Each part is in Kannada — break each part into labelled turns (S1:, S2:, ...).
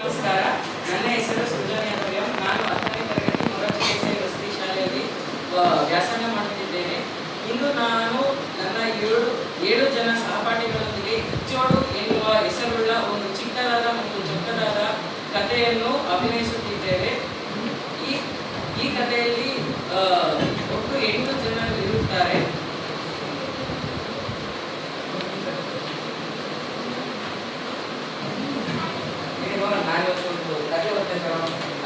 S1: ನಮಸ್ಕಾರ, ನನ್ನ ಹೆಸರು ಸೃಜನ್ ಯಾದವ್. ನಾನು 10ನೇ ತರಗತಿ ಮೊರಾರ್ಜಿ ದೇಸಾಯಿ ವಸತಿ ಶಾಲೆಯಲ್ಲಿ ವ್ಯಾಸಂಗ ಮಾಡುತ್ತಿದ್ದೇನೆ. ಇಂದು ನಾನು ನನ್ನ ಏಳು ಜನ ಸಹಪಾಠಿಗಳೊಂದಿಗೆ ಕಿಚ್ಚೋಡು ಎನ್ನುವ ಹೆಸರುಳ್ಳ ಒಂದು ಚಿಕ್ಕದಾದ ಮತ್ತು ಚೊಕ್ಕದಾದ ಕಥೆಯನ್ನು ಅಭಿನಯಿಸುತ್ತಿದ್ದೇವೆ. ಈ ಕಥೆಯಲ್ಲಿ ಒಟ್ಟು 8 ಜನರು ಇರುತ್ತಾರೆ. ನಾನಿವತ್ತು ಕಥೆ ಓದ್ತೇನೆ.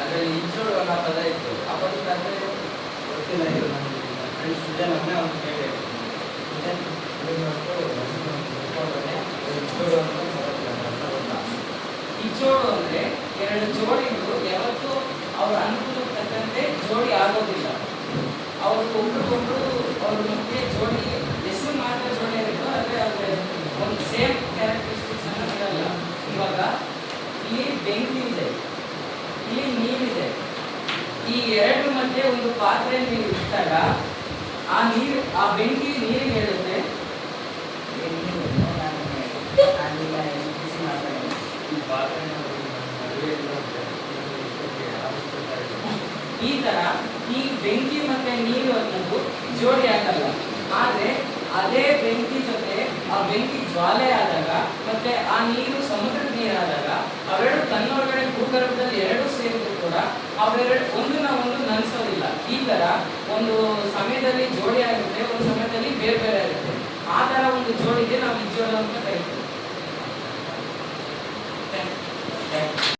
S1: ಅದರಲ್ಲಿ ಇಂಚೋಡು ಅನ್ನೋ ಪದ ಇತ್ತು. ಆ ಪದ ಕಥೆ ಗೊತ್ತಿಲ್ಲ. ಇದು ನನಗೆ ಸುಜನನ್ನೇ ಒಂದು ಕೇಳಿ ಇಚ್ಚೋಡು ಅಂದರೆ 2 ಜೋಡಿಗಳು ಯಾವತ್ತೂ ಅವ್ರ ಅನುಕೂಲಕ್ಕೆ ತಕ್ಕಂತೆ ಜೋಡಿ ಆಗೋದಿಲ್ಲ. ಅವರು ಒಬ್ರಿಗೊಬ್ರು ಅವ್ರ ಮಧ್ಯೆ ಜೋಡಿ ಹೆಸರು ಮಾತ್ರ ಜೋಡಿ ಇರುತ್ತೆ, ಆದರೆ ಅವ್ರ ಒಂದು ಸೇಮ್ ಕ್ಯಾರೆಕ್ಟರಿಸ್ಟಿಕ್ಸ್ ಅನ್ನು ಇರಲ್ಲ. ಇವಾಗ ಇಲ್ಲಿ ಬೆಂಕಿ ಇದೆ, ಇಲ್ಲಿ ನೀರಿದೆ. ಈ ಎರಡು ಮಧ್ಯೆ ಒಂದು ಪಾತ್ರೆ ನೀರು ಇಟ್ಟಾಗ ಆ ಬೆಂಕಿ ನೀರಿಗೆ ಹೇಳುತ್ತೆ, ಈ ತರ ಈ ಬೆಂಕಿ ಮತ್ತೆ ನೀರು ಅನ್ನೋದು ಜೋಡಿ ಆಗಲ್ಲ. ಆದ್ರೆ ಅದೇ ಬೆಂಕಿ ಜೊತೆ ಆ ಬೆಂಕಿ ಜ್ವಾಲೆ ಆದಾಗ ಮತ್ತೆ ಆ ನೀರು ಸಮುದ್ರದ ನೀರಾದಾಗ ಅವೆರಡು ತನ್ನೊಳಗಡೆ ಭೂಗರ್ಭದಲ್ಲಿ ಎರಡು ಸೇರಿದ್ರು ಕೂಡ ಅವೆರಡು ಒಂದನ್ನ ಒಂದು ನನ್ಸೋದಿಲ್ಲ. ಈ ತರ ಒಂದು ಸಮಯದಲ್ಲಿ ಜೋಡಿ ಆಗುತ್ತೆ,